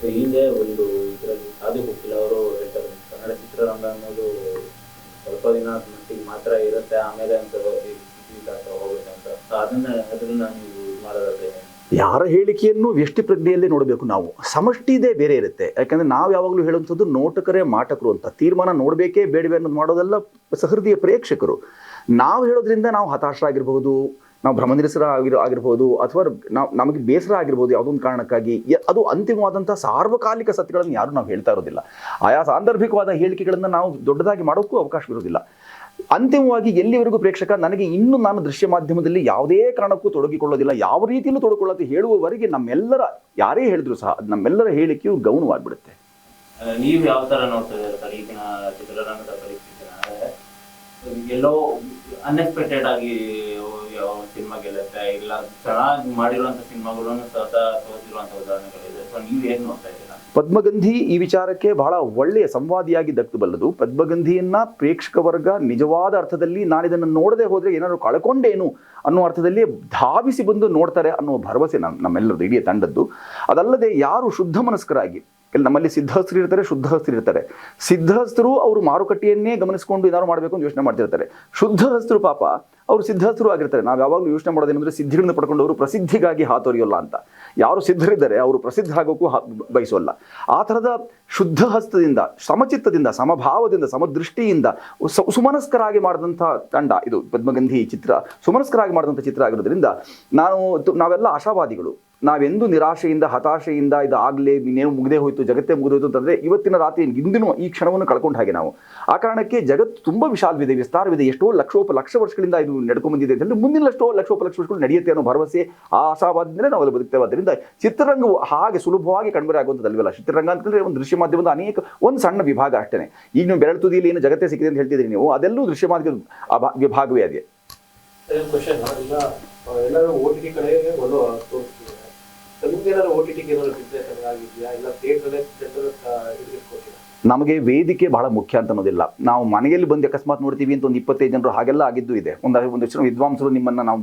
ಹಿಂದೆ ಒಂದು ಇದರಲ್ಲಿ ಸಾಧು ಕೋಕಿಲ ಅವರು ಹೇಳ್ತಾರೆ, ಕನ್ನಡ ಚಿತ್ರರಂಗ ಅನ್ನೋದು ಸ್ವಲ್ಪ ದಿನ ಮಟ್ಟಿಗೆ ಮಾತ್ರ ಇರುತ್ತೆ, ಆಮೇಲೆ ಅಂತ ಹೋಗ್ಬೇಕಂತ. ಅದನ್ನ ನೀವು ಮಾಡೋದಾದ್ರೆ ಯಾರ ಹೇಳಿಕೆಯನ್ನು ವ್ಯಷ್ಟಿ ಪ್ರಜ್ಞೆಯಲ್ಲೇ ನೋಡಬೇಕು. ನಾವು ಸಮಷ್ಟಿದೇ ಬೇರೆ ಇರುತ್ತೆ. ಯಾಕಂದ್ರೆ ನಾವು ಯಾವಾಗಲೂ ಹೇಳುವಂಥದ್ದು ನೋಟಕರೇ ಮಾಟಕರು ಅಂತ. ತೀರ್ಮಾನ ನೋಡಬೇಕೇ ಬೇಡವೇ ಅನ್ನೋದು ಮಾಡೋದೆಲ್ಲ ಸಹೃದಯ ಪ್ರೇಕ್ಷಕರು. ನಾವು ಹೇಳೋದ್ರಿಂದ ನಾವು ಹತಾಶರಾಗಿರ್ಬಹುದು, ನಾವು ಭ್ರಮನಿರಸರ ಆಗಿರ್ಬೋದು, ಅಥವಾ ನಮಗೆ ಬೇಸರ ಆಗಿರ್ಬೋದು ಯಾವುದೊಂದು ಕಾರಣಕ್ಕಾಗಿ. ಅದು ಅಂತಿಮವಾದಂಥ ಸಾರ್ವಕಾಲಿಕ ಸತ್ಯಗಳನ್ನು ಯಾರು ನಾವು ಹೇಳ್ತಾ ಇರೋದಿಲ್ಲ. ಆಯಾ ಸಾಂದರ್ಭಿಕವಾದ ಹೇಳಿಕೆಗಳನ್ನು ನಾವು ದೊಡ್ಡದಾಗಿ ಮಾಡೋಕ್ಕೂ ಅವಕಾಶವಿರೋದಿಲ್ಲ. ಅಂತಿಮವಾಗಿ ಎಲ್ಲಿವರೆಗೂ ಪ್ರೇಕ್ಷಕ ನನಗೆ ಇನ್ನು ನಾನು ದೃಶ್ಯ ಮಾಧ್ಯಮದಲ್ಲಿ ಯಾವುದೇ ಕಾರಣಕ್ಕೂ ತೊಡಗಿಕೊಳ್ಳೋದಿಲ್ಲ, ಯಾವ ರೀತಿಯಲ್ಲೂ ತೊಡಗಿಕೊಳ್ಳೋದು ಹೇಳುವವರೆಗೆ ನಮ್ಮೆಲ್ಲರ ಯಾರೇ ಹೇಳಿದ್ರು ಸಹ ನಮ್ಮೆಲ್ಲರ ಹೇಳಿಕೆಯು ಗೌಣವಾಗಿಬಿಡುತ್ತೆ. ನೀವು ಯಾವ ತರ ನೋಡ್ತಾ ಇದ್ದೀರಾ ಸರ್ ಈಗಿನ ಚಿತ್ರರಂಗದ ಪರಿಸ್ಥಿತಿನ? ಎಲ್ಲೋ ಅನ್ಎಕ್ಸ್ಪೆಕ್ಟೆಡ್ ಆಗಿ ಸಿನಿಮಾ ಗೆಲ್ಲುತ್ತೆ, ಇಲ್ಲ ಚೆನ್ನಾಗಿ ಮಾಡಿರುವಂತ ಸಿನಿಮಾಗಳನ್ನು ಸೋತಿರುವಂತ ಉದಾಹರಣೆಗಳಿದೆ. ಸೊ ನೀವು ಹೇಗೆ ನೋಡ್ತಾ ಇದ್ದೀರಾ? ಪದ್ಮಗಂಧಿ ಈ ವಿಚಾರಕ್ಕೆ ಬಹಳ ಒಳ್ಳೆಯ ಸಂವಾದಿಯಾಗಿ ದಕ್ಕಬಲ್ಲದು. ಪದ್ಮಗಂಧಿಯನ್ನ ಪ್ರೇಕ್ಷಕ ವರ್ಗ ನಿಜವಾದ ಅರ್ಥದಲ್ಲಿ ನಾನಿದನ್ನು ನೋಡದೆ ಹೋದ್ರೆ ಏನಾದ್ರು ಕಳ್ಕೊಂಡೇನು ಅನ್ನೋ ಅರ್ಥದಲ್ಲಿ ಧಾವಿಸಿ ಬಂದು ನೋಡ್ತಾರೆ ಅನ್ನೋ ಭರವಸೆ ನಮ್ಮೆಲ್ಲರದು, ಇಡೀ ತಂಡದ್ದು. ಅದಲ್ಲದೆ ಯಾರು ಶುದ್ಧ ಮನಸ್ಕರಾಗಿ, ನಮ್ಮಲ್ಲಿ ಸಿದ್ಧಹಸ್ತರು ಇರ್ತಾರೆ, ಶುದ್ಧಹಸ್ತರು ಇರ್ತಾರೆ. ಸಿದ್ಧಹಸ್ತರು ಅವರು ಮಾರುಕಟ್ಟೆಯನ್ನೇ ಗಮನಿಸಿಕೊಂಡು ಏನಾದ್ರು ಮಾಡಬೇಕು ಅಂತ ಯೋಚನೆ ಮಾಡ್ತಿರ್ತಾರೆ. ಶುದ್ಧಹಸ್ತರು ಪಾಪ ಅವರು ಸಿದ್ಧಹಸ್ತರು ಆಗಿರ್ತಾರೆ. ನಾವು ಯಾವಾಗಲೂ ಯೋಚನೆ ಮಾಡೋದೇನೆಂದ್ರೆ ಸಿದ್ಧಿಗಳನ್ನು ಪಡ್ಕೊಂಡವರು ಪ್ರಸಿದ್ಧಿಗಾಗಿ ಹಾತೊರೆಯೋಲ್ಲ ಅಂತ. ಯಾರು ಸಿದ್ಧರಿದ್ದಾರೆ ಅವರು ಪ್ರಸಿದ್ಧ ಆಗೋಕ್ಕೂ ಬಯಸೋಲ್ಲ. ಆ ಥರದ ಶುದ್ಧ ಹಸ್ತದಿಂದ, ಸಮಚಿತ್ತದಿಂದ, ಸಮಭಾವದಿಂದ, ಸಮದೃಷ್ಟಿಯಿಂದ ಸುಮನಸ್ಕರಾಗಿ ಮಾಡಿದಂಥ ತಂಡ ಇದು ಪದ್ಮಗಂಧಿ ಚಿತ್ರ. ಸುಮನಸ್ಕರಾಗಿ ಮಾಡಿದಂಥ ಚಿತ್ರ ಆಗಿರೋದ್ರಿಂದ ನಾವೆಲ್ಲ ಆಶಾವಾದಿಗಳು. ನಾವೆಂದು ನಿರಾಶೆಯಿಂದ, ಹತಾಶೆಯಿಂದ ಇದು ಆಗಲೇ ಇನ್ನೇನು ಮುಗ್ದೇ ಹೋಯ್ತು, ಜಗತ್ತೇ ಮುಗಿದೋಯ್ತು ಅಂತಂದರೆ ಇವತ್ತಿನ ರಾತ್ರಿ ಇಂದಿನ ಈ ಕ್ಷಣವನ್ನು ಕಳ್ಕೊಂಡು ಹಾಗೆ ನಾವು. ಆ ಕಾರಣಕ್ಕೆ ಜಗತ್ತು ತುಂಬ ವಿಶಾಲವಿದೆ, ವಿಸ್ತಾರವಿದೆ. ಎಷ್ಟೋ ಲಕ್ಷೋಪಲಕ್ಷ ವರ್ಷಗಳಿಂದ ಇದು ನಡ್ಕೊಂಡು ಬಂದಿದೆ ಅಂತಂದರೆ ಮುಂದಿನ ಲಕ್ಷೋಪಲಕ್ಷ ವರ್ಷಗಳು ನಡೆಯುತ್ತೆ ಅನ್ನೋ ಭರವಸೆ, ಆ ಆಶಾವಾದದಿಂದಲೇ ನಾವೆಲ್ಲ ಬದುಕ್ತೇವೆ. ಆದ್ದರಿಂದ ಚಿತ್ರರಂಗವು ಹಾಗೆ ಸುಲಭವಾಗಿ ಕಣ್ಮರೆ ಆಗುವಂಥದ್ದಲ್ವಲ್ಲ. ಚಿತ್ರರಂಗ ಅಂತಂದರೆ ಒಂದು ದೃಶ್ಯ ಮಾಧ್ಯಮದ ಒಂದು ಸಣ್ಣ ವಿಭಾಗ ಅಷ್ಟೇ. ಈಗ ನೀವು ಬೆರಳು ತುದಿಯಲ್ಲಿ ಏನು ಜಗತ್ತೇ ಸಿಕ್ಕಿದೆ ಅಂತ ಹೇಳ್ತಿದ್ದೀರಿ ನೀವು, ಅದೆಲ್ಲೂ ದೃಶ್ಯ ಮಾಧ್ಯಮದ ವಿಭಾಗವೇ ಅದೇ. ಎಲ್ಲರೂ OTT ಕಡೆಗೆ ಒಲವು ತೋರಿಸ್ತಿದ್ದಾರೆ. ನಿಮ್ಗೆ ಏನಾದ್ರು OTT ಏನಾದ್ರು ಪ್ರಿಪರೇಷನ್ ಆಗಿದೆಯಾ? ಇಲ್ಲ ಥಿಯೇಟರ್ ಕೊಟ್ಟಿಲ್ಲ? ನಮಗೆ ವೇದಿಕೆ ಬಹಳ ಮುಖ್ಯ ಅಂತ ಅನ್ನೋದಿಲ್ಲ. ನಾವು ಮನೆಯಲ್ಲಿ ಬಂದು ಅಕಸ್ಮಾತ್ ನೋಡ್ತೀವಿ ಅಂತ ಒಂದು 25 ಜನರು ಹಾಗೆಲ್ಲ ಆಗಿದ್ದು ಇದೆ. ಒಂದಷ್ಟು ವಿದ್ವಾಂಸರು ನಿಮ್ಮನ್ನು ನಾವು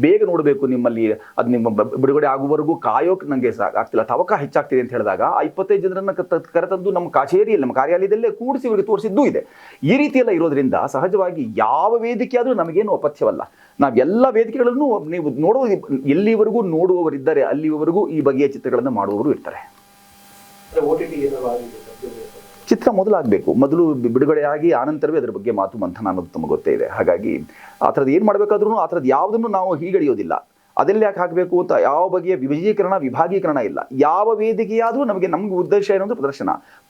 ಬೇಗ ನೋಡಬೇಕು, ನಿಮ್ಮಲ್ಲಿ ಅದು ನಿಮ್ಮ ಬಿಡುಗಡೆ ಆಗುವವರೆಗೂ ಕಾಯೋಕೆ ನನಗೆ ಆಗ್ತಿಲ್ಲ, ತವಕ ಹೆಚ್ಚಾಗ್ತಿದೆ ಅಂತ ಹೇಳಿದಾಗ ಆ 25 ಜನರನ್ನು ಕರೆತಂದು ನಮ್ಮ ಕಚೇರಿಯಲ್ಲಿ, ನಮ್ಮ ಕಾರ್ಯಾಲಯದಲ್ಲೇ ಕೂಡಿಸಿ ಇವರಿಗೆ ತೋರಿಸಿದ್ದೂ ಇದೆ. ಈ ರೀತಿಯೆಲ್ಲ ಇರೋದ್ರಿಂದ ಸಹಜವಾಗಿ ಯಾವ ವೇದಿಕೆ ಆದರೂ ನಮಗೇನು ಅಪಥ್ಯವಲ್ಲ. ನಾವೆಲ್ಲ ವೇದಿಕೆಗಳನ್ನು ನೀವು ನೋಡುವ ಎಲ್ಲಿವರೆಗೂ ನೋಡುವವರಿದ್ದಾರೆ ಅಲ್ಲಿವರೆಗೂ ಈ ಬಗೆಯ ಚಿತ್ರಗಳನ್ನು ಮಾಡುವವರು ಇರ್ತಾರೆ. ಚಿತ್ರ ಮೊದಲಾಗಬೇಕು, ಮೊದಲು ಬಿಡುಗಡೆಯಾಗಿ ಆನಂತರವೇ ಅದರ ಬಗ್ಗೆ ಮಾತು ಮಂಥನ ಅನ್ನೋದು ತಮಗೆ ಗೊತ್ತೇ ಇದೆ. ಹಾಗಾಗಿ ಆ ಥರದ್ದು ಏನು ಮಾಡಬೇಕಾದ್ರೂ ಆ ಥರದ್ದು ಯಾವುದನ್ನು ನಾವು ಹೀಗಡಿಯೋದಿಲ್ಲ. ಅದೆಲ್ಲ ಯಾಕೆ ಹಾಕಬೇಕು ಅಂತ ಯಾವ ಬಗೆಯ ವಿಭಾಗೀಕರಣ ಇಲ್ಲ. ಯಾವ ವೇದಿಕೆಯಾದರೂ ನಮಗೆ ಉದ್ದೇಶ ಏನಂದ್ರೆ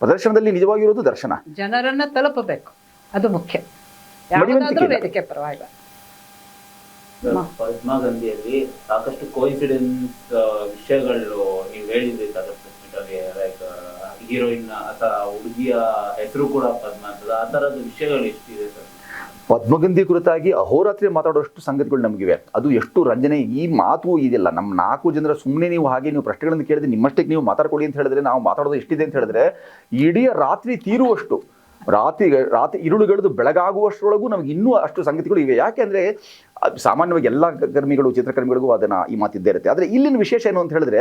ಪ್ರದರ್ಶನದಲ್ಲಿ ನಿಜವಾಗಿರೋದು ದರ್ಶನ, ಜನರನ್ನ ತಲುಪಬೇಕು, ಅದು ಮುಖ್ಯ. ವೇದಿಕೆ ಪರವಾಗಿಲ್ಲ. ಪದ್ಮಗಂಧಿಯಲ್ಲಿ ಸಾಕಷ್ಟು ಕೋಇನ್ಸಿಡೆನ್ಸ್ ವಿಷಯಗಳು ನೀವು ಹೇಳಿದ್ರಿ. ಲೈಕ್ ಹೀರೋಯಿನ್ ಅಥವಾ ಹುಡುಗಿಯ ಹೆಸರು ಕೂಡ ಪದ್ಮ ಅಂತದ, ಆ ತರದ ವಿಷಯಗಳು ಎಷ್ಟಿದೆ ಸರ್? ಪದ್ಮಗಂಧಿ ಕುರಿತಾಗಿ ಅಹೋರಾತ್ರಿ ಮಾತಾಡೋಷ್ಟು ಸಂಗತಿಗಳು ನಮಗಿವೆ. ಅದು ಎಷ್ಟು ರಂಜನೆ. ಈ ಮಾತು ಇದೆಯಲ್ಲ, ನಮ್ಮ 4 ಜನರ ಸುಮ್ಮನೆ ನೀವು ಹಾಗೆ ನೀವು ಪ್ರಶ್ನೆಗಳನ್ನು ಕೇಳಿದ್ರೆ ನಿಮ್ಮಷ್ಟಕ್ಕೆ ನೀವು ಮಾತಾಡ್ಕೊಳ್ಳಿ ಅಂತ ಹೇಳಿದ್ರೆ, ನಾವು ಮಾತಾಡೋದು ಎಷ್ಟಿದೆ ಅಂತ ಹೇಳಿದ್ರೆ ಇಡೀ ರಾತ್ರಿ ತೀರುವಷ್ಟು, ರಾತ್ರಿ ಇರುಳುಗಳದು ಬೆಳಗಾಗುವಷ್ಟರೊಳಗೂ ನಮಗೆ ಇನ್ನೂ ಅಷ್ಟು ಸಂಗತಿಗಳು ಇವೆ. ಯಾಕೆಂದರೆ ಸಾಮಾನ್ಯವಾಗಿ ಎಲ್ಲ ಚಿತ್ರಕರ್ಮಿಗಳಿಗೂ ಅದನ್ನು ಈ ಮಾತಿದ್ದೇ ಇರುತ್ತೆ. ಆದರೆ ಇಲ್ಲಿನ ವಿಶೇಷ ಏನು ಅಂತ ಹೇಳಿದ್ರೆ,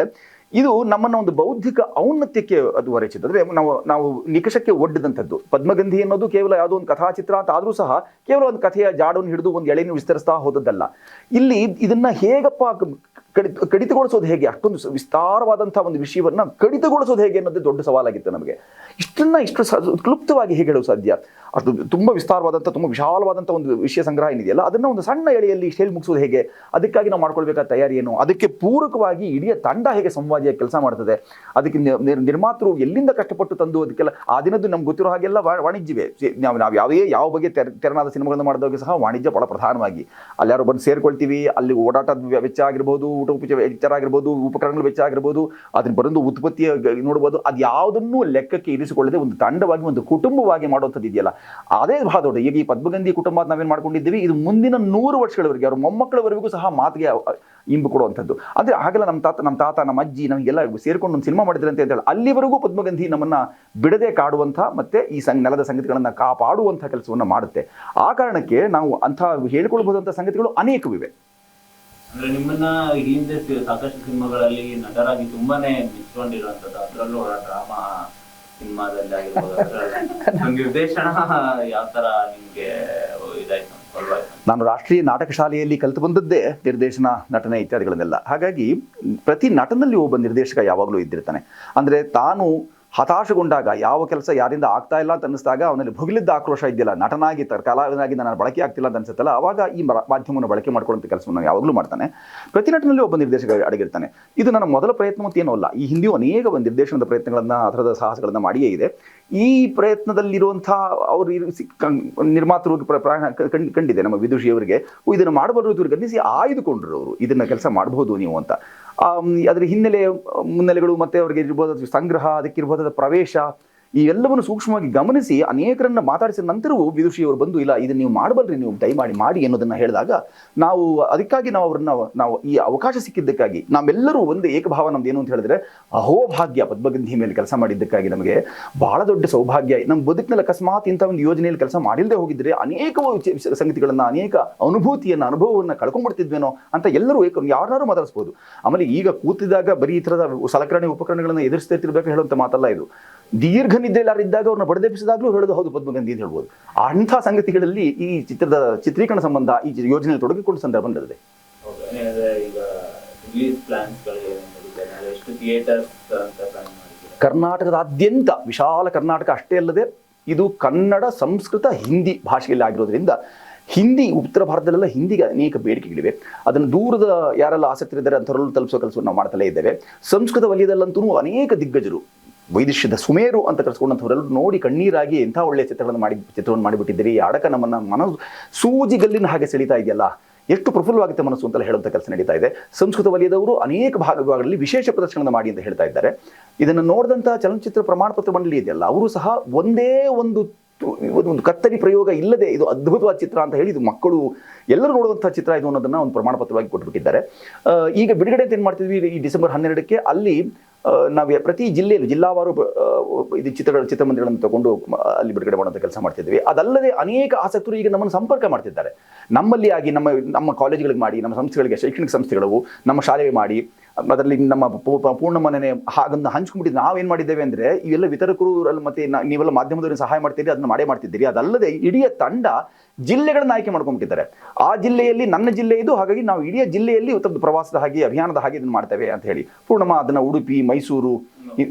ಇದು ನಮ್ಮನ್ನು ಒಂದು ಬೌದ್ಧಿಕ ಔನ್ನತ್ಯಕ್ಕೆ ಅದು ಹೊರಚಿತ್ತು. ಅಂದರೆ ನಾವು ನಿಕಷಕ್ಕೆ ಒಡ್ಡಿದಂಥದ್ದು. ಪದ್ಮಗಂಧಿ ಅನ್ನೋದು ಕೇವಲ ಯಾವುದೋ ಒಂದು ಕಥಾಚಿತ್ರ ಅಂತ ಆದರೂ ಸಹ ಕೇವಲ ಒಂದು ಕಥೆಯ ಜಾಡನ್ನು ಹಿಡಿದು ಒಂದು ಎಳೆಯನ್ನು ವಿಸ್ತರಿಸ್ತಾ ಹೋದದ್ದಲ್ಲ. ಇಲ್ಲಿ ಇದನ್ನು ಹೇಗಪ್ಪ ಕಡಿತಗೊಳಿಸೋದು ಹೇಗೆ, ಅಷ್ಟೊಂದು ವಿಸ್ತಾರವಾದಂಥ ಒಂದು ವಿಷಯವನ್ನು ಕಡಿತಗೊಳಿಸೋದು ಹೇಗೆ ಅನ್ನೋದೇ ದೊಡ್ಡ ಸವಾಲಾಗಿತ್ತು ನಮಗೆ. ಇಷ್ಟು ಕ್ಲುಪ್ತವಾಗಿ ಹೇಗೆ ಹೇಳೋದು ಸಾಧ್ಯ? ಅದು ತುಂಬ ವಿಸ್ತಾರವಾದಂಥ, ತುಂಬ ವಿಶಾಲವಾದಂಥ ಒಂದು ವಿಷಯ ಸಂಗ್ರಹ ಏನಿದೆಯಲ್ಲ, ಅದನ್ನು ಒಂದು ಸಣ್ಣ ಎಳೆಯಲ್ಲಿ ಹೇಳಿ ಮುಗಿಸೋದು ಹೇಗೆ, ಅದಕ್ಕಾಗಿ ನಾವು ಮಾಡ್ಕೊಳ್ಬೇಕಾದ ತಯಾರಿ ಏನು, ಅದಕ್ಕೆ ಪೂರಕವಾಗಿ ಇಡೀ ತಂಡ ಹೇಗೆ ಸಂವಾದಿಯಾಗಿ ಕೆಲಸ ಮಾಡ್ತದೆ, ಅದಕ್ಕೆ ನಿರ್ಮಾತೃ ಎಲ್ಲಿಂದ ಕಷ್ಟಪಟ್ಟು ತಂದು ಅದಕ್ಕೆಲ್ಲ ಆ ದಿನದ್ದು ನಮ್ಗೆ ಗೊತ್ತಿರೋ ಹಾಗೆಲ್ಲ ವಾಣಿಜ್ಯವೇ. ನಾವು ಯಾವ ಬಗೆ ತೆರನಾದ ಸಿನಿಮಾಗಳನ್ನು ಮಾಡಿದವಾಗ ಸಹ ವಾಣಿಜ್ಯ ಬಹಳ ಪ್ರಧಾನವಾಗಿ. ಅಲ್ಲಿ ಯಾರು ಬಂದು ಸೇರ್ಕೊಳ್ತೀವಿ, ಅಲ್ಲಿ ಓಡಾಟದ ವೆಚ್ಚ ಆಗಿರ್ಬೋದು, ಊಟ ವೆಚ್ಚ ಆಗಿರ್ಬೋದು, ಉಪಕರಣಗಳ ವೆಚ್ಚ ಆಗಿರ್ಬೋದು, ಅದನ್ನು ಬರೋದು ಉತ್ಪತ್ತಿಯ ನೋಡ್ಬೋದು, ಅದು ಯಾವುದನ್ನೂ ಲೆಕ್ಕಕ್ಕೆ ಇರಿಸಿಕೊಳ್ಳದೆ ಒಂದು ತಂಡವಾಗಿ, ಒಂದು ಕುಟುಂಬವಾಗಿ ಮಾಡುವಂಥದ್ದು ಇದೆಯಲ್ಲ, ಅದೇ ಬಹಳ ದೊಡ್ಡ. ಈಗ ಈ ಪದ್ಮಗಂಧಿ ಕುಟುಂಬ ನಾವೇನು ಮಾಡ್ಕೊಂಡಿದ್ದೀವಿ, ಇದು ಮುಂದಿನ 100 ವರ್ಷಗಳವರೆಗೆ, ಅವ್ರ ಮೊಮ್ಮಕ್ಕಳವರೆಗೂ ಸಹ ಮಾತಿಗೆ ಇಂಬು ಕೊಡುವಂಥದ್ದು. ಅಂದರೆ ಹಾಗೆಲ್ಲ ನಮ್ಮ ತಾತ ನಮ್ಮ ಅಜ್ಜಿ ನಮಗೆಲ್ಲ ಸೇರ್ಕೊಂಡು ಒಂದು ಸಿನಿಮಾ ಮಾಡಿದ್ರೆ ಅಂತ ಹೇಳಿ ಅಲ್ಲಿವರೆಗೂ ಪದ್ಮಗಂಧಿ ನಮ್ಮನ್ನು ಬಿಡದೆ ಕಾಡುವಂಥ ಮತ್ತು ಈ ನೆಲದ ಸಂಗತಿಗಳನ್ನು ಕಾಪಾಡುವಂಥ ಕೆಲಸವನ್ನು ಮಾಡುತ್ತೆ. ಆ ಕಾರಣಕ್ಕೆ ನಾವು ಅಂಥ ಹೇಳ್ಕೊಳ್ಬಹುದಂಥ ಸಂಗತಿಗಳು ಅನೇಕವಿವೆ. ಅಂದ್ರೆ ನಿಮ್ಮನ್ನ ಹಿಂದೆ ಸಾಕಷ್ಟು ಸಿನಿಮಾಗಳಲ್ಲಿ ನಟರಾಗಿ ತುಂಬಾನೇ ಮೆಚ್ಕೊಂಡಿರುವಂತದ್ದು, ಅದ್ರಲ್ಲೂ ಡ್ರಾಮಾ ಸಿನಿಮಾದಲ್ಲಿ ಆಗಿರ್ಬೋದು, ನಿರ್ದೇಶನ ಯಾವ ತರ ನಿಮ್ಗೆ ಇದಾಯ್ತು ಅನ್ಕೊಳ್ವಾಯ್ತು? ನಾನು ರಾಷ್ಟ್ರೀಯ ನಾಟಕ ಶಾಲೆಯಲ್ಲಿ ಕಲಿತು ಬಂದದ್ದೇ ನಿರ್ದೇಶನ, ನಟನೆ ಇತ್ಯಾದಿಗಳನ್ನೆಲ್ಲ. ಹಾಗಾಗಿ ಪ್ರತಿ ನಟನಲ್ಲಿ ಒಬ್ಬ ನಿರ್ದೇಶಕ ಯಾವಾಗಲೂ ಇದ್ದಿರ್ತಾನೆ. ಅಂದರೆ ತಾನು ಹತಾಶಗೊಂಡಾಗ, ಯಾವ ಕೆಲಸ ಯಾರಿಂದ ಆಗ್ತಾ ಇಲ್ಲ ಅಂತ ಅನ್ನಿಸಿದಾಗ ಅವನಲ್ಲಿ ಭುಗಿಲಿದ್ದ ಆಕ್ರೋಶ ಇದೆಯಲ್ಲ, ನಟನಾಗಿ ಕಲಾವಿದನಾಗಿ ನಾನು ಬಳಕೆ ಆಗ್ತಿಲ್ಲ ಅಂತ ಅನ್ಸುತ್ತಲ್ಲ, ಆವಾಗ ಈ ಮಾಧ್ಯಮವನ್ನು ಬಳಕೆ ಮಾಡ್ಕೊಳ್ಳುವಂಥ ಕೆಲಸವನ್ನು ಯಾವಾಗಲೂ ಮಾಡ್ತಾನೆ. ಪ್ರತಿ ನಟನಲ್ಲಿ ಒಬ್ಬ ನಿರ್ದೇಶಕ ಅಡಗಿರ್ತಾನೆ. ಇದು ನನ್ನ ಮೊದಲ ಪ್ರಯತ್ನ ಅಂತ ಏನೂ ಅಲ್ಲ. ಈ ಹಿಂದೆಯೂ ಅನೇಕ ಒಂದು ನಿರ್ದೇಶನದ ಪ್ರಯತ್ನಗಳನ್ನು, ಆ ಥರದ ಸಾಹಸಗಳನ್ನು ಮಾಡಿಯೇ ಇದೆ. ಈ ಪ್ರಯತ್ನದಲ್ಲಿರುವಂಥ ಅವರು ನಿರ್ಮಾತೃ ಕಂಡಿದೆ ನಮ್ಮ ವಿದುಷಿಯವರಿಗೆ, ಇದನ್ನು ಮಾಡಬಾರದು ಇವ್ರಿಗೆ ಅನ್ನಿಸಿ ಆಯ್ದುಕೊಂಡ್ರು ಅವರು, ಇದನ್ನು ಕೆಲಸ ಮಾಡಬಹುದು ನೀವು ಅಂತ. ಅದರ ಮುನ್ನೆಲೆಗಳು ಮತ್ತು ಅವರಿಗೆ ಇರ್ಬೋದಾದ ಸಂಗ್ರಹ, ಅದಕ್ಕಿರ್ಬೋದಾದ ಪ್ರವೇಶ, ಈ ಎಲ್ಲವನ್ನು ಸೂಕ್ಷ್ಮವಾಗಿ ಗಮನಿಸಿ ಅನೇಕರನ್ನ ಮಾತಾಡಿಸಿದ ನಂತರವೂ ವಿದುಷಿಯವರು ಬಂದು, ಇಲ್ಲ ಇದನ್ನು ನೀವು ಮಾಡಬಲ್ರಿ, ನೀವು ದಯಮಾಡಿ ಮಾಡಿ ಅನ್ನೋದನ್ನು ಹೇಳಿದಾಗ ನಾವು ಅದಕ್ಕಾಗಿ ನಾವು ಈ ಅವಕಾಶ ಸಿಕ್ಕಿದ್ದಕ್ಕಾಗಿ ನಾವೆಲ್ಲರೂ ಒಂದು ಏಕಭಾವ ನಮ್ದು ಏನು ಅಂತ ಹೇಳಿದ್ರೆ, ಅಹೋಭಾಗ್ಯ ಪದ್ಮಗಂಧಿ ಮೇಲೆ ಕೆಲಸ ಮಾಡಿದ್ದಕ್ಕಾಗಿ ನಮಗೆ ಬಹಳ ದೊಡ್ಡ ಸೌಭಾಗ್ಯ. ನಮ್ಮ ಬದುಕಿನಲ್ಲಿ ಅಕಸ್ಮಾತ್ ಇಂಥ ಒಂದು ಯೋಜನೆಯಲ್ಲಿ ಕೆಲಸ ಮಾಡಿಲ್ಲದೆ ಹೋಗಿದ್ರೆ ಅನೇಕ ಸಂಗತಿಗಳನ್ನು, ಅನೇಕ ಅನುಭವವನ್ನು ಕಳ್ಕೊಂಡ್ಬಿಡ್ತಿದ್ವೇನೋ ಅಂತ ಎಲ್ಲರೂ ಯಾರು ಮಾತಾಡಿಸ್ಬೋದು. ಆಮೇಲೆ ಈಗ ಕೂತಿದಾಗ ಬರೀ ಈ ಥರದ ಸಲಕರಣೆ ಉಪಕರಣಗಳನ್ನು ಎದುರಿಸ್ತಾ ಇರ್ತಿರ್ಬೇಕು ಹೇಳುವಂಥ ಮಾತಲ್ಲ ಇದು. ದೀರ್ಘ ನಿದ್ದೆಲ್ಲಾರಿದ್ದಾಗ ಅವ್ರನ್ನ ಬಡದೆಪ್ಪಿಸಿದಾಗಲೂ ಹೇಳೋದು ಹೌದು ಪದ್ಮಗಂಧಿ ಅಂತ ಹೇಳ್ಬೋದು. ಅಂಥ ಸಂಗತಿಗಳಲ್ಲಿ ಈ ಚಿತ್ರದ ಚಿತ್ರೀಕರಣ ಸಂಬಂಧ ಈ ಯೋಜನೆಯಲ್ಲಿ ತೊಡಗಿಕೊಂಡ ಸಂದರ್ಭ ಬಂದಿದೆ. ಕರ್ನಾಟಕದಾದ್ಯಂತ, ವಿಶಾಲ ಕರ್ನಾಟಕ ಅಷ್ಟೇ ಅಲ್ಲದೆ ಇದು ಕನ್ನಡ, ಸಂಸ್ಕೃತ, ಹಿಂದಿ ಭಾಷೆಯಲ್ಲಿ ಆಗಿರೋದ್ರಿಂದ ಹಿಂದಿ, ಉತ್ತರ ಭಾರತದಲ್ಲೆಲ್ಲ ಹಿಂದಿಗೆ ಅನೇಕ ಬೇಡಿಕೆಗಳಿವೆ. ಅದನ್ನು ದೂರದ ಯಾರೆಲ್ಲ ಆಸಕ್ತಿ ಇದ್ದಾರೆ ಅಂಥವರಲ್ಲೂ ತಲುಪಿಸೋ ಕೆಲಸವನ್ನು ನಾವು ಮಾಡ್ತಲೇ ಇದ್ದೇವೆ. ಸಂಸ್ಕೃತ ವಲಯದಲ್ಲಂತೂ ಅನೇಕ ದಿಗ್ಗಜರು, ವೈದಿಷ್ಯದ ಸುಮೇರು ಅಂತ ಕರೆಸ್ಕೊಂಡಂಥವರೆಲ್ಲರೂ ನೋಡಿ ಕಣ್ಣೀರಾಗಿ ಎಂಥ ಒಳ್ಳೆಯ ಚಿತ್ರವನ್ನು ಮಾಡಿಬಿಟ್ಟಿದ್ದೀರಿ, ಅಡಕ ನಮ್ಮನ್ನು ಮನಸ್ಸು ಸೂಜಿಗಲ್ಲಿನ ಹಾಗೆ ಸೆಳೀತಾ ಇದೆಯಲ್ಲ, ಎಷ್ಟು ಪ್ರಫುಲ್ಲವಾಗುತ್ತೆ ಮನಸ್ಸು ಅಂತ ಹೇಳುವಂಥ ಕೆಲಸ ನಡೀತಾ ಇದೆ. ಸಂಸ್ಕೃತ ವಲಯದವರು ಅನೇಕ ಭಾಗಗಳಲ್ಲಿ ವಿಶೇಷ ಪ್ರದರ್ಶನ ಮಾಡಿ ಅಂತ ಹೇಳ್ತಾ ಇದ್ದಾರೆ. ಇದನ್ನು ನೋಡಿದಂಥ ಚಲನಚಿತ್ರ ಪ್ರಮಾಣ ಪತ್ರ ಮಂಡಳಿ ಇದೆಯಲ್ಲ, ಅವರು ಸಹ ಒಂದೇ ಒಂದು ಕತ್ತರಿ ಪ್ರಯೋಗ ಇಲ್ಲದೆ ಇದು ಅದ್ಭುತವಾದ ಚಿತ್ರ ಅಂತ ಹೇಳಿ, ಇದು ಮಕ್ಕಳು ಎಲ್ಲರೂ ನೋಡುವಂಥ ಚಿತ್ರ ಇದು ಅನ್ನೋದನ್ನು ಒಂದು ಪ್ರಮಾಣ ಪತ್ರವಾಗಿ ಕೊಟ್ಟುಬಿಟ್ಟಿದ್ದಾರೆ. ಈಗ ಬಿಡುಗಡೆ ಅಂತ ಏನು ಮಾಡ್ತಿದ್ವಿ, ಈ ಡಿಸೆಂಬರ್ 12ಕ್ಕೆ ಅಲ್ಲಿ ನಾವು ಪ್ರತಿ ಜಿಲ್ಲೆಯಲ್ಲಿ ಜಿಲ್ಲಾವಾರು ಇದು ಚಿತ್ರಮಂದಿರಗಳನ್ನು ತಗೊಂಡು ಅಲ್ಲಿ ಬಿಡುಗಡೆ ಮಾಡುವಂಥ ಕೆಲಸ ಮಾಡ್ತಿದ್ವಿ. ಅದಲ್ಲದೆ ಅನೇಕ ಆಸಕ್ತರು ಈಗ ನಮ್ಮನ್ನು ಸಂಪರ್ಕ ಮಾಡ್ತಿದ್ದಾರೆ. ನಮ್ಮಲ್ಲಿ ಆಗಿ ನಮ್ಮ ಕಾಲೇಜುಗಳಿಗೆ ಮಾಡಿ, ನಮ್ಮ ಸಂಸ್ಥೆಗಳಿಗೆ, ಶೈಕ್ಷಣಿಕ ಸಂಸ್ಥೆಗಳು ನಮ್ಮ ಶಾಲೆಗೆ ಮಾಡಿ, ಅದರಲ್ಲಿ ನಮ್ಮ ಪೂರ್ಣ ಮನೆಯೇ ಹಾಗನ್ನು ಹಂಚ್ಕೊಂಡ್ಬಿಟ್ಟಿದ್ದು. ನಾವೇನು ಮಾಡಿದ್ದೇವೆ ಅಂದರೆ, ಇವೆಲ್ಲ ವಿತರಕರು ಮತ್ತು ನೀವೆಲ್ಲ ಮಾಧ್ಯಮದವರಿಗೆ ಸಹಾಯ ಮಾಡ್ತೀರಿ, ಅದನ್ನು ಮಾಡ್ತಿದ್ದೀರಿ. ಅದಲ್ಲದೆ ಇಡೀ ತಂಡ ಜಿಲ್ಲೆಗಳನ್ನು ಆಯ್ಕೆ ಮಾಡ್ಕೊಂಡ್ಬಿಟ್ಟಿದ್ದಾರೆ. ಆ ಜಿಲ್ಲೆಯಲ್ಲಿ ನನ್ನ ಜಿಲ್ಲೆ ಇದು, ಹಾಗಾಗಿ ನಾವು ಇಡೀ ಜಿಲ್ಲೆಯಲ್ಲಿ ಪ್ರವಾಸದ ಹಾಗೆ, ಅಭಿಯಾನದ ಹಾಗೆ ಇದನ್ನು ಮಾಡ್ತೇವೆ ಅಂತ ಹೇಳಿ ಪೂರ್ಣಮ್ಮ ಅದನ್ನು ಉಡುಪಿ, ಮೈಸೂರು,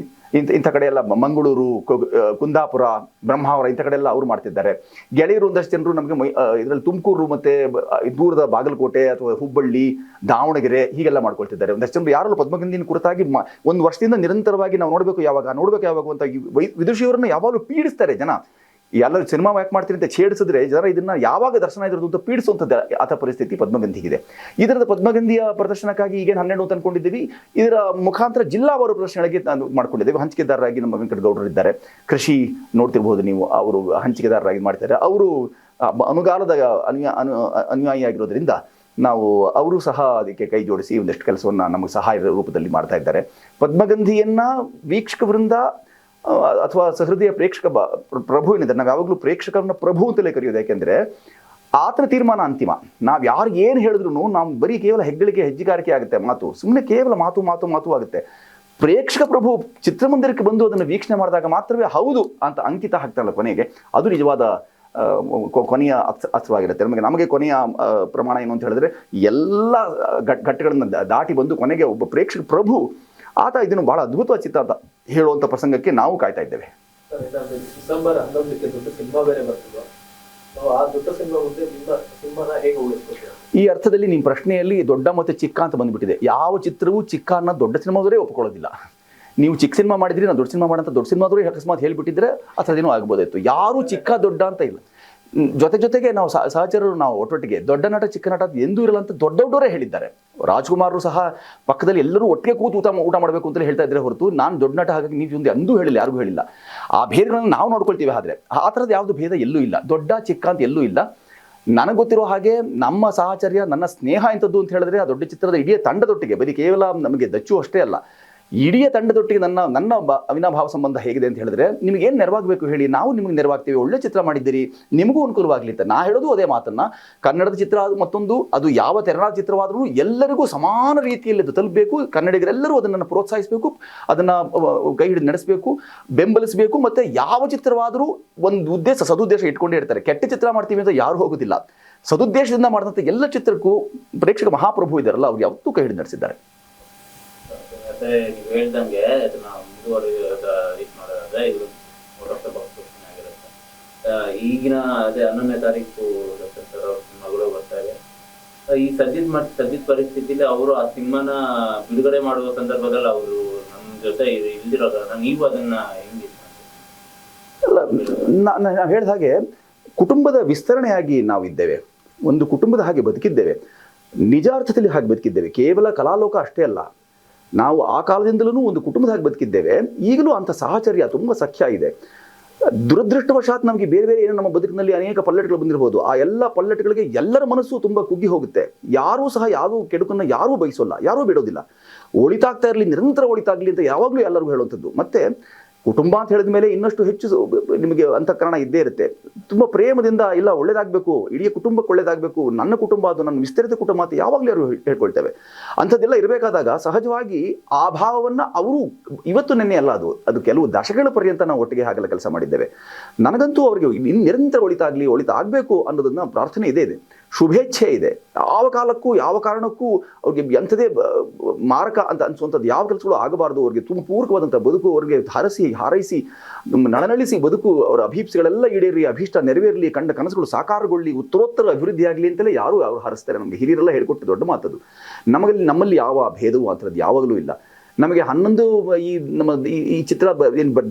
ಇಂಥ ಕಡೆ ಎಲ್ಲ, ಮಂಗಳೂರು, ಕುಂದಾಪುರ, ಬ್ರಹ್ಮಾವರ ಇಂಥ ಕಡೆ ಎಲ್ಲ ಅವರು ಮಾಡ್ತಿದ್ದಾರೆ. ಗೆಳೆಯರು ಒಂದಷ್ಟು ಜನರು ನಮಗೆ ಇದರಲ್ಲಿ ತುಮಕೂರು ಮತ್ತು ದೂರದ ಬಾಗಲಕೋಟೆ ಅಥವಾ ಹುಬ್ಬಳ್ಳಿ, ದಾವಣಗೆರೆ ಹೀಗೆಲ್ಲ ಮಾಡ್ಕೊಳ್ತಿದ್ದಾರೆ. ಒಂದಷ್ಟು ಜನರು ಯಾರಲ್ಲೂ ಪದ್ಮಗಂಧಿನ ಕುರಿತಾಗಿ ಒಂದು ವರ್ಷದಿಂದ ನಿರಂತರವಾಗಿ ನಾವು ನೋಡಬೇಕು ಯಾವಾಗ ಅಂತ ವಿದುಷಿಯವರನ್ನು ಯಾವಾಗಲೂ ಪೀಡಿಸ್ತಾರೆ ಜನ. ಎಲ್ಲರೂ ಸಿನಿಮಾ ಯಾಕೆ ಮಾಡ್ತೀರಿ ಅಂತ ಛೇಡಿಸಿದ್ರೆ ಜನ ಇದನ್ನ ಯಾವಾಗ ದರ್ಶನ ಇದ್ರದ್ದು ಅಂತ ಪೀಡಿಸುವಂಥದ್ದು ಆತ ಪರಿಸ್ಥಿತಿ ಪದ್ಮಗಂಧಿಗಿದೆ. ಇದರದ ಪದ್ಮಗಂಧಿಯ ಪ್ರದರ್ಶನಕ್ಕಾಗಿ ಈಗ 12 ಅಂತ ಅನ್ಕೊಂಡಿದ್ದೀವಿ. ಇದರ ಮುಖಾಂತರ ಜಿಲ್ಲಾವಾರು ಪ್ರದರ್ಶನಗಳಿಗೆ ಮಾಡ್ಕೊಂಡಿದ್ದೇವೆ. ಹಂಚಿಕೆದಾರರಾಗಿ ನಮ್ಮ ವೆಂಕಟಗೌಡರು ಇದ್ದಾರೆ, ಕೃಷಿ ನೋಡ್ತಿರ್ಬೋದು ನೀವು, ಅವರು ಹಂಚಿಕೆದಾರರಾಗಿ ಮಾಡ್ತಾರೆ. ಅವರು ಅನುಗಾಲದ ಅನುಯಾಯಿಯಾಗಿರೋದ್ರಿಂದ ನಾವು ಅವರು ಸಹ ಅದಕ್ಕೆ ಕೈ ಜೋಡಿಸಿ ಒಂದಷ್ಟು ಕೆಲಸವನ್ನು ನಮಗೆ ಸಹಾಯ ರೂಪದಲ್ಲಿ ಮಾಡ್ತಾ ಇದ್ದಾರೆ. ಪದ್ಮಗಂಧಿಯನ್ನ ವೀಕ್ಷಕ ವೃಂದ ಅಥವಾ ಸಹೃದಯ ಪ್ರೇಕ್ಷಕ ಪ್ರಭು ಏನಿದೆ, ನಾವು ಯಾವಾಗಲೂ ಪ್ರೇಕ್ಷಕರನ್ನ ಪ್ರಭು ಅಂತಲೇ ಕರೆಯೋದು. ಯಾಕೆಂದರೆ ಆತನ ತೀರ್ಮಾನ ಅಂತಿಮ. ನಾವು ಯಾರು ಏನು ಹೇಳಿದ್ರು ನಾವು ಬರೀ ಕೇವಲ ಹೆಗ್ಗಳಿಕೆ, ಹೆಜ್ಜೆಗಾರಿಕೆ ಆಗುತ್ತೆ ಮಾತು, ಸುಮ್ಮನೆ ಕೇವಲ ಮಾತು ಆಗುತ್ತೆ. ಪ್ರೇಕ್ಷಕ ಪ್ರಭು ಚಿತ್ರಮಂದಿರಕ್ಕೆ ಬಂದು ಅದನ್ನು ವೀಕ್ಷಣೆ ಮಾಡಿದಾಗ ಮಾತ್ರವೇ ಹೌದು ಅಂತ ಅಂಕಿತ ಹಾಕ್ತಾರಲ್ಲ ಕೊನೆಗೆ, ಅದು ನಿಜವಾದ ಕೊನೆಯ ಅಸ್ತ್ರವಾಗಿರುತ್ತೆ. ನಮಗೆ ಕೊನೆಯ ಪ್ರಮಾಣ ಏನು ಅಂತ ಹೇಳಿದ್ರೆ, ಎಲ್ಲ ಘಟ್ಟಗಳನ್ನು ದಾಟಿ ಬಂದು ಕೊನೆಗೆ ಒಬ್ಬ ಪ್ರೇಕ್ಷಕ ಪ್ರಭು ಆತ ಇದನ್ನು ಬಹಳ ಅದ್ಭುತವಾದ ಚಿತ್ರ ಅಂತ ಹೇಳುವಂಥ ಪ್ರಸಂಗಕ್ಕೆ ನಾವು ಕಾಯ್ತಾ ಇದ್ದೇವೆ. ಡಿಸೆಂಬರ್ 11ಕ್ಕೆ ದೊಡ್ಡ ಸಿನಿಮಾ ಬೇರೆ ಬರ್ತದೆ. ಆ ದೊಡ್ಡ ಸಿನಿಮಾ ಮುಂದೆ ನಿಮ್ಮ ಸಿನಿಮಾನ ಹೇಗೆ ಉಳಿಸ್ಕೊತೀರಾ? ಈ ಅರ್ಥದಲ್ಲಿ ನಿಮ್ಮ ಪ್ರಶ್ನೆಯಲ್ಲಿ ದೊಡ್ಡ ಮತ್ತು ಚಿಕ್ಕ ಅಂತ ಬಂದ್ಬಿಟ್ಟಿದೆ. ಯಾವ ಚಿತ್ರವೂ ಚಿಕ್ಕ ಅನ್ನೋ ದೊಡ್ಡ ಸಿನಿಮಾದವರೇ ಒಪ್ಕೊಳ್ಳೋದಿಲ್ಲ. ನೀವು ಚಿಕ್ಕ ಸಿನಿಮಾ ಮಾಡಿದ್ರಿ, ನಾನು ದೊಡ್ಡ ಸಿನಿಮಾ ಮಾಡಂತ ದೊಡ್ಡ ಸಿನಿಮಾದವರೇ ಅಕಸ್ಮಾತ್ ಹೇಳಿಬಿಟ್ಟಿದ್ರೆ ಅದೇನೋ ಆಗ್ಬೋದಾಯ್ತು. ಯಾರೂ ಚಿಕ್ಕ ದೊಡ್ಡ ಅಂತ ಇಲ್ಲ. ಜೊತೆಗೆ ನಾವು ಸಹಚರರು ನಾವು ಒಟ್ಟೊಟ್ಟಿಗೆ ದೊಡ್ಡ ನಟ ಚಿಕ್ಕ ನಟ ಎಂದೂ ಇರಲ್ಲ ಅಂತ ದೊಡ್ಡವರೇ ಹೇಳಿದ್ದಾರೆ. ರಾಜ್ಕುಮಾರರು ಸಹ ಪಕ್ಕದಲ್ಲಿ ಎಲ್ಲರೂ ಒಟ್ಟಿಗೆ ಕೂತು ಊಟ ಮಾಡಬೇಕು ಅಂತಲೇ ಹೇಳ್ತಾ ಇದ್ರೆ ಹೊರತು ನಾನು ದೊಡ್ಡ ನಟ ಹಾಗಾಗಿ ನೀವು ಒಂದು ಎಂದೂ ಹೇಳಿಲ್ಲ, ಯಾರಿಗೂ ಹೇಳಿಲ್ಲ. ಆ ಭೇದಗಳನ್ನು ನಾವು ನೋಡ್ಕೊಳ್ತೀವಿ. ಆದರೆ ಆ ಥರದ್ದು ಯಾವುದು ಭೇದ ಎಲ್ಲೂ ಇಲ್ಲ, ದೊಡ್ಡ ಚಿಕ್ಕ ಅಂತ ಎಲ್ಲೂ ಇಲ್ಲ. ನನಗೆ ಗೊತ್ತಿರೋ ಹಾಗೆ ನಮ್ಮ ಸಾಹಚರ್ಯ, ನನ್ನ ಸ್ನೇಹ ಎಂಥದ್ದು ಅಂತ ಹೇಳಿದ್ರೆ ಆ ದೊಡ್ಡ ಚಿತ್ರದ ಇಡೀ ತಂಡದೊಟ್ಟಿಗೆ, ಬರೀ ಕೇವಲ ನಮಗೆ ದಚ್ಚು ಅಷ್ಟೇ ಅಲ್ಲ, ಇಡೀ ತಂಡದೊಟ್ಟಿಗೆ ನನ್ನ ಅವಿನಾಭಾವ ಸಂಬಂಧ ಹೇಗಿದೆ ಅಂತ ಹೇಳಿದ್ರೆ, ನಿಮ್ಗೆ ಏನು ನೆರವಾಗಬೇಕು ಹೇಳಿ, ನಾವು ನಿಮಗೆ ನೆರವಾಗ್ತೀವಿ, ಒಳ್ಳೆ ಚಿತ್ರ ಮಾಡಿದ್ದೀರಿ, ನಿಮಗೂ ಅನುಕೂಲವಾಗಲಿ ಅಂತ ನಾ ಹೇಳೋದು ಅದೇ ಮಾತನ್ನ. ಕನ್ನಡದ ಚಿತ್ರ ಮತ್ತೊಂದು, ಅದು ಯಾವ ತೆರನಾದ ಚಿತ್ರವಾದರೂ ಎಲ್ಲರಿಗೂ ಸಮಾನ ರೀತಿಯಲ್ಲಿ ಅದು ತಲುಪಬೇಕು. ಕನ್ನಡಿಗರೆಲ್ಲರೂ ಅದನ್ನು ಪ್ರೋತ್ಸಾಹಿಸಬೇಕು, ಅದನ್ನು ಕೈ ಹಿಡಿದು ನಡೆಸಬೇಕು, ಬೆಂಬಲಿಸಬೇಕು. ಮತ್ತು ಯಾವ ಚಿತ್ರವಾದರೂ ಒಂದು ಸದುದ್ದೇಶ ಇಟ್ಕೊಂಡೇ ಇರ್ತಾರೆ. ಕೆಟ್ಟ ಚಿತ್ರ ಮಾಡ್ತೀವಿ ಅಂತ ಯಾರು ಹೋಗೋದಿಲ್ಲ. ಸದುದ್ದೇಶದಿಂದ ಮಾಡಿದಂಥ ಎಲ್ಲ ಚಿತ್ರಕ್ಕೂ ಪ್ರೇಕ್ಷಕ ಮಹಾಪ್ರಭು ಇದ್ದಾರಲ್ಲ, ಅವ್ರು ಯಾವತ್ತೂ ಕೈ ಹಿಡಿದು ನಡೆಸಿದ್ದಾರೆ. ಮತ್ತೆ ನೀವು ಹೇಳ್ದಂಗೆ ಅದನ್ನ ಮುಂದುವರಿದ ರೀತಿ ಮಾಡೋದಾದ್ರೆ ಇದು ಡಾಕ್ಟರ್ ಬಾಕ್ಸ್ ಕ್ವಶನ್ ಆಗಿರುತ್ತೆ. ಈಗಿನ ಅದೇ 11ನೇ ತಾರೀಕು ಡಾಕ್ಟರ್ ಸರ್ ಅವ್ರ ಸಿನಿಮಾಗಳು ಬರ್ತಾ ಇದೆ. ಈ ಸದ್ಯದ ಪರಿಸ್ಥಿತಿಲಿ ಅವರು ಆ ಸಿನಿಮಾನ ಬಿಡುಗಡೆ ಮಾಡುವ ಸಂದರ್ಭದಲ್ಲಿ ಅವರು ನಮ್ಮ ಜೊತೆ ಇಲ್ದಿರೋ ಕಾರಣ ನೀವು ಅದನ್ನ ಹೆಂಗೆ ನಾವು ಹೇಳಿದ ಹಾಗೆ ಕುಟುಂಬದ ವಿಸ್ತರಣೆಯಾಗಿ ನಾವಿದ್ದೇವೆ, ಒಂದು ಕುಟುಂಬದ ಹಾಗೆ ಬದುಕಿದ್ದೇವೆ, ನಿಜ ಅರ್ಥದಲ್ಲಿ ಹಾಗೆ ಬದುಕಿದ್ದೇವೆ. ಕೇವಲ ಕಲಾಲೋಕ ಅಷ್ಟೇ ಅಲ್ಲ, ನಾವು ಆ ಕಾಲದಿಂದಲೂ ಒಂದು ಕುಟುಂಬದ ಹಾಗೆ ಬದುಕಿದ್ದೇವೆ. ಈಗಲೂ ಅಂಥ ಸಾಹಚರ್ಯ ತುಂಬ ಸಖ್ಯ ಇದೆ. ದುರದೃಷ್ಟವಶಾತ್ ನಮಗೆ ಬೇರೆ ಬೇರೆ ಏನೋ ನಮ್ಮ ಬದುಕಿನಲ್ಲಿ ಅನೇಕ ಪಲ್ಲಟಗಳು ಬಂದಿರಬಹುದು. ಆ ಎಲ್ಲ ಪಲ್ಲಟಗಳಿಗೆ ಎಲ್ಲರ ಮನಸ್ಸು ತುಂಬ ಕುಗ್ಗಿ ಹೋಗುತ್ತೆ. ಯಾರೂ ಸಹ ಯಾರೂ ಕೆಡುಕನ್ನು ಯಾರೂ ಬಯಸೋಲ್ಲ, ಯಾರೂ ಬಿಡೋದಿಲ್ಲ. ಒಳಿತಾಗ್ತಾ ಇರಲಿ, ನಿರಂತರ ಒಳಿತಾಗಲಿ ಅಂತ ಯಾವಾಗಲೂ ಎಲ್ಲರಿಗೂ ಹೇಳುವಂಥದ್ದು. ಮತ್ತು ಕುಟುಂಬ ಅಂತ ಹೇಳಿದ ಮೇಲೆ ಇನ್ನಷ್ಟು ಹೆಚ್ಚು ನಿಮಗೆ ಅಂತಃಕರಣ ಇದ್ದೇ ಇರುತ್ತೆ. ತುಂಬ ಪ್ರೇಮದಿಂದ ಇಲ್ಲ ಒಳ್ಳೇದಾಗಬೇಕು, ಇಡೀ ಕುಟುಂಬಕ್ಕೆ ಒಳ್ಳೇದಾಗಬೇಕು, ನನ್ನ ಕುಟುಂಬ ಅದು ನನ್ನ ವಿಸ್ತರಿತ ಕುಟುಂಬ ಅಂತ ಯಾವಾಗಲೂ ಯಾರು ಹೇಳ್ಕೊಳ್ತೇವೆ. ಅಂಥದ್ದೆಲ್ಲ ಇರಬೇಕಾದಾಗ ಸಹಜವಾಗಿ ಆ ಭಾವವನ್ನು ಅವರು ಇವತ್ತು ನೆನ್ನೆ ಅಲ್ಲ, ಅದು ಕೆಲವು ದಶಕಗಳ ಪರ್ಯಂತ ನಾವು ಒಟ್ಟಿಗೆ ಹಾಗೆಲ್ಲ ಕೆಲಸ ಮಾಡಿದ್ದೇವೆ. ನನಗಂತೂ ಅವರಿಗೆ ನಿರಂತರ ಒಳಿತಾಗಬೇಕು ಅನ್ನೋದನ್ನ ಪ್ರಾರ್ಥನೆ ಇದೆ, ಶುಭೇಚ್ಛೆ ಇದೆ. ಯಾವ ಕಾಲಕ್ಕೂ ಯಾವ ಕಾರಣಕ್ಕೂ ಅವ್ರಿಗೆ ಎಂಥದೇ ಮಾರಕ ಅಂತ ಅನಿಸುವಂಥದ್ದು ಯಾವ ಕೆಲಸಗಳು ಆಗಬಾರ್ದು. ಅವ್ರಿಗೆ ತುಂಬ ಪೂರಕವಾದಂಥ ಬದುಕು, ಅವ್ರಿಗೆ ಹಾರೈಸಿ ನಳನಳಿಸಿ ಬದುಕು, ಅವರ ಅಭೀಪ್ಸೆಗಳೆಲ್ಲ ಈಡೇರಿ, ಅಭೀಷ್ಟ ನೆರವೇರಲಿ, ಕಂಡ ಕನಸುಗಳು ಸಾಕಾರಗೊಳ್ಳಿ, ಉತ್ತರೋತ್ತರ ಅಭಿವೃದ್ಧಿ ಆಗಲಿ ಅಂತಲೇ ಯಾರು ಅವ್ರು ಹಾರಿಸ್ತಾರೆ. ನಮಗೆ ಹಿರಿಯರೆಲ್ಲ ಹೇಳ್ಕೊಟ್ಟು ದೊಡ್ಡ ಮಾತದು. ನಮ್ಮಲ್ಲಿ ಯಾವ ಭೇದವೂ ಅಂಥದ್ದು ಯಾವಾಗಲೂ ಇಲ್ಲ. ನಮಗೆ 11 ಈ ಚಿತ್ರ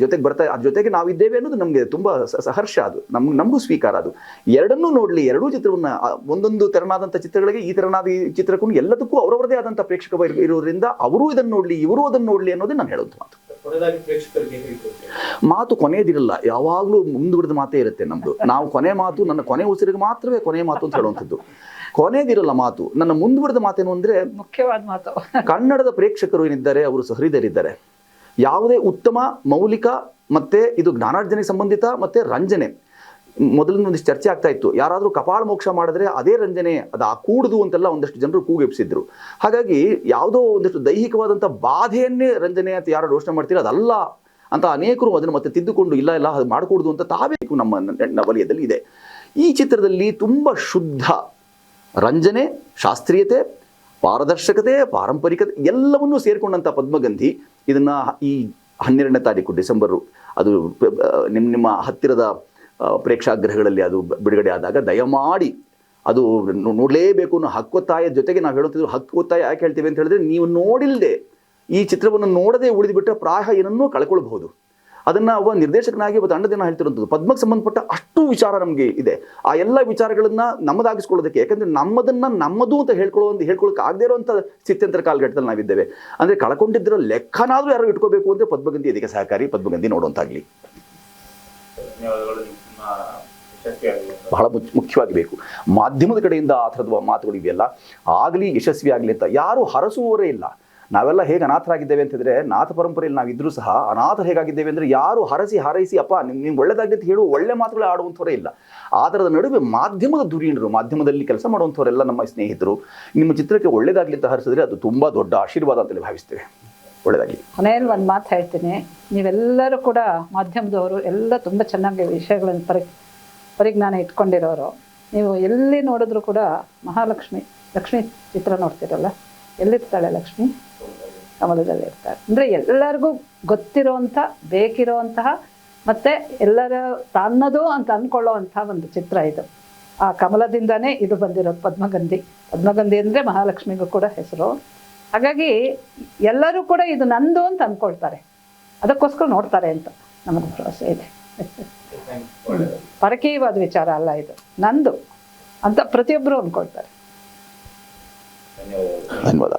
ಜೊತೆಗೆ ಬರ್ತಾ ಅದ್ರ ಜೊತೆಗೆ ನಾವಿದ್ದೇವೆ ಅನ್ನೋದು ನಮಗೆ ತುಂಬ ಸಹರ್ಷ. ಅದು ನಮಗೂ ಸ್ವೀಕಾರ. ಅದು ಎರಡನ್ನೂ ನೋಡಲಿ, ಎರಡೂ ಚಿತ್ರವನ್ನ ಒಂದೊಂದು ತೆರನಾದಂಥ ಚಿತ್ರಗಳಿಗೆ ಈ ತೆರನಾದ ಈ ಚಿತ್ರಕ್ಕೂ ಎಲ್ಲದಕ್ಕೂ ಅವರವರದೇ ಆದಂಥ ಪ್ರೇಕ್ಷಕ ಇರೋದ್ರಿಂದ ಅವರು ಇದನ್ನು ನೋಡಲಿ, ಇವರು ಅದನ್ನು ನೋಡಲಿ ಅನ್ನೋದೇ ನಾನು ಹೇಳೋದು ಮಾತು. ಮಾತು ಕೊನೆಯದಿರಲ್ಲ, ಯಾವಾಗಲೂ ಮುಂದುವರೆದ ಮಾತೇ ಇರುತ್ತೆ ನಮ್ದು. ನಾವು ಕೊನೆ ಮಾತು, ನನ್ನ ಕೊನೆ ಉಸಿರಿಗೆ ಮಾತ್ರವೇ ಕೊನೆ ಮಾತು ಅಂತ ಹೇಳುವಂಥದ್ದು. ಕೊನೆಯದಿರಲ್ಲ ಮಾತು. ನನ್ನ ಮುಂದುವರೆದ ಮಾತೇನು ಅಂದರೆ, ಮುಖ್ಯವಾದ ಮಾತು, ಕನ್ನಡದ ಪ್ರೇಕ್ಷಕರು ಏನಿದ್ದಾರೆ ಅವರು ಸಹೃದಯರಿದ್ದಾರೆ. ಯಾವುದೇ ಉತ್ತಮ ಮೌಲಿಕ ಮತ್ತೆ ಇದು ಜ್ಞಾನಾರ್ಜನೆ ಸಂಬಂಧಿತ ಮತ್ತೆ ರಂಜನೆ, ಮೊದಲಿನ ಒಂದಿಷ್ಟು ಚರ್ಚೆ ಆಗ್ತಾ ಇತ್ತು, ಯಾರಾದರೂ ಕಪಾಳ ಮೋಕ್ಷ ಮಾಡಿದ್ರೆ ಅದೇ ರಂಜನೆ, ಅದು ಆ ಕೂಡುದು ಅಂತೆಲ್ಲ ಒಂದಷ್ಟು ಜನರು ಕೂಗೆಬ್ಸಿದ್ರು. ಹಾಗಾಗಿ ಯಾವುದೋ ಒಂದಷ್ಟು ದೈಹಿಕವಾದಂಥ ಬಾಧೆಯನ್ನೇ ರಂಜನೆ ಅಂತ ಯಾರು ಯೋಚನೆ ಮಾಡ್ತೀರ, ಅದಲ್ಲ ಅಂತ ಅನೇಕರು ಅದನ್ನು ಮತ್ತೆ ತಿದ್ದುಕೊಂಡು ಇಲ್ಲ ಅದು ಮಾಡಕೂಡುದು ಅಂತ ತಾವೇಕು ನಮ್ಮ ವಲಯದಲ್ಲಿ ಇದೆ. ಈ ಚಿತ್ರದಲ್ಲಿ ತುಂಬ ಶುದ್ಧ ರಂಜನೆ, ಶಾಸ್ತ್ರೀಯತೆ, ಪಾರದರ್ಶಕತೆ, ಪಾರಂಪರಿಕತೆ ಎಲ್ಲವನ್ನೂ ಸೇರಿಕೊಂಡಂಥ ಪದ್ಮಗಂಧಿ ಇದನ್ನು ಈ 12ನೇ ತಾರೀಕು ಡಿಸೆಂಬರು ಅದು ನಿಮ್ಮ ಹತ್ತಿರದ ಪ್ರೇಕ್ಷಾಗೃಹಗಳಲ್ಲಿ ಅದು ಬಿಡುಗಡೆ ಆದಾಗ ದಯಮಾಡಿ ಅದು ನೋಡಲೇಬೇಕು ಅನ್ನೋ ಹಕ್ಕೊತ್ತಾಯದ ಜೊತೆಗೆ ನಾವು ಹೇಳುತ್ತಿದ್ದು, ಹಕ್ಕೊತ್ತಾಯ ಯಾಕೆ ಹೇಳ್ತೀವಿ ಅಂತ ಹೇಳಿದ್ರೆ, ನೀವು ನೋಡಿಲ್ಲದೆ ಈ ಚಿತ್ರವನ್ನು ನೋಡದೆ ಉಳಿದುಬಿಟ್ಟರೆ ಪ್ರಾಯ ಏನನ್ನೂ ಕಳ್ಕೊಳ್ಬಹುದು. ಅದನ್ನು ಒಬ್ಬ ನಿರ್ದೇಶಕನಾಗಿ ಒಬ್ಬ ತಂಡದಿಂದ ಹೇಳ್ತಿರುವಂಥದ್ದು. ಪದ್ಮಕ್ಕೆ ಸಂಬಂಧಪಟ್ಟ ಅಷ್ಟು ವಿಚಾರ ನಮಗೆ ಇದೆ. ಆ ಎಲ್ಲ ವಿಚಾರಗಳನ್ನು ನಮ್ಮದಾಗಿಸ್ಕೊಳ್ಳೋದಕ್ಕೆ, ಯಾಕಂದರೆ ನಮ್ಮದು ಅಂತ ಹೇಳ್ಕೊಳ್ಳೋಕೆ ಆಗದೇ ಇರುವಂಥ ಸ್ಥಿತ್ಯಂತರ ಕಾಲಘಟ್ಟದಲ್ಲಿ ನಾವಿದ್ದೇವೆ. ಅಂದರೆ ಕಳ್ಕೊಂಡಿದ್ದಿರೋ ಲೆಕ್ಕನಾದರೂ ಯಾರು ಇಟ್ಕೋಬೇಕು ಅಂದರೆ ಪದ್ಮಗಂಧಿ ಇದಕ್ಕೆ ಸಹಕಾರಿ, ಪದ್ಮಗಂಧಿ ನೋಡುವಂತಾಗಲಿ. ಬಹಳ ಮುಖ್ಯವಾಗಿ ಬೇಕು. ಮಾಧ್ಯಮದ ಕಡೆಯಿಂದ ಆ ಥರದ ಮಾತುಗಳು ಇವೆಲ್ಲ ಆಗಲಿ, ಯಶಸ್ವಿ ಆಗಲಿ ಅಂತ ಯಾರು ಹರಸುವವರೇ ಇಲ್ಲ. ನಾವೆಲ್ಲ ಹೇಗೆ ಅನಾಥರಾಗಿದ್ದೇವೆ ಅಂತಂದರೆ, ನಾಥ ಪರಂಪರೆಯಲ್ಲಿ ನಾವಿದ್ರೂ ಸಹ ಅನಾಥರು ಹೇಗಾಗಿದ್ದೇವೆ ಅಂದರೆ, ಯಾರು ಹಾರೈಸಿ ಅಪ್ಪ ನಿಮ್ಗೆ ಒಳ್ಳೆದಾಗಲಿ ಅಂತ ಹೇಳುವ ಒಳ್ಳೆ ಮಾತುಗಳು ಆಡುವಂಥವರೇ ಇಲ್ಲ. ಆ ಥರದ ನಡುವೆ ಮಾಧ್ಯಮದ ಧುರೀಣರು, ಮಾಧ್ಯಮದಲ್ಲಿ ಕೆಲಸ ಮಾಡುವಂಥವರೆಲ್ಲ ನಮ್ಮ ಸ್ನೇಹಿತರು, ನಿಮ್ಮ ಚಿತ್ರಕ್ಕೆ ಒಳ್ಳೆದಾಗಲಿ ಅಂತ ಹರಿಸಿದ್ರೆ ಅದು ತುಂಬ ದೊಡ್ಡ ಆಶೀರ್ವಾದ ಅಂತಲೇ ಭಾವಿಸ್ತೇವೆ. ಒಳ್ಳೆದಾಗಲಿ. ಕೊನೆಯಲ್ಲಿ ಒಂದು ಮಾತು ಹೇಳ್ತೀನಿ, ನೀವೆಲ್ಲರೂ ಕೂಡ ಮಾಧ್ಯಮದವರು ಎಲ್ಲ ತುಂಬ ಚೆನ್ನಾಗಿ ವಿಷಯಗಳನ್ನು ಪರಿಜ್ಞಾನ ಇಟ್ಕೊಂಡಿರೋರು. ನೀವು ಎಲ್ಲಿ ನೋಡಿದ್ರು ಕೂಡ ಲಕ್ಷ್ಮಿ ಚಿತ್ರ ನೋಡ್ತಿರಲ್ಲ, ಎಲ್ಲಿರ್ತಾಳೆ ಲಕ್ಷ್ಮಿ? ಕಮಲದಲ್ಲಿ ಇರ್ತಾಳೆ. ಅಂದರೆ ಎಲ್ಲರಿಗೂ ಗೊತ್ತಿರೋವಂಥ, ಬೇಕಿರೋವಂತಹ ಮತ್ತು ಎಲ್ಲರ ತನ್ನದು ಅಂತ ಅಂದ್ಕೊಳ್ಳೋವಂಥ ಒಂದು ಚಿತ್ರ ಇದು. ಆ ಕಮಲದಿಂದನೇ ಇದು ಬಂದಿರೋದು ಪದ್ಮಗಂಧಿ. ಪದ್ಮಗಂಧಿ ಅಂದರೆ ಮಹಾಲಕ್ಷ್ಮಿಗೂ ಕೂಡ ಹೆಸರು. ಹಾಗಾಗಿ ಎಲ್ಲರೂ ಕೂಡ ಇದು ನಂದು ಅಂತ ಅಂದ್ಕೊಳ್ತಾರೆ, ಅದಕ್ಕೋಸ್ಕರ ನೋಡ್ತಾರೆ ಅಂತ ನಮಗೆ ಭರವಸೆ ಇದೆ. ಪರಕೀಯವಾದ ವಿಚಾರ ಅಲ್ಲ ಇದು, ನಂದು ಅಂತ ಪ್ರತಿಯೊಬ್ಬರು ಅಂದ್ಕೊಳ್ತಾರೆ. ಧನ್ಯವಾದ.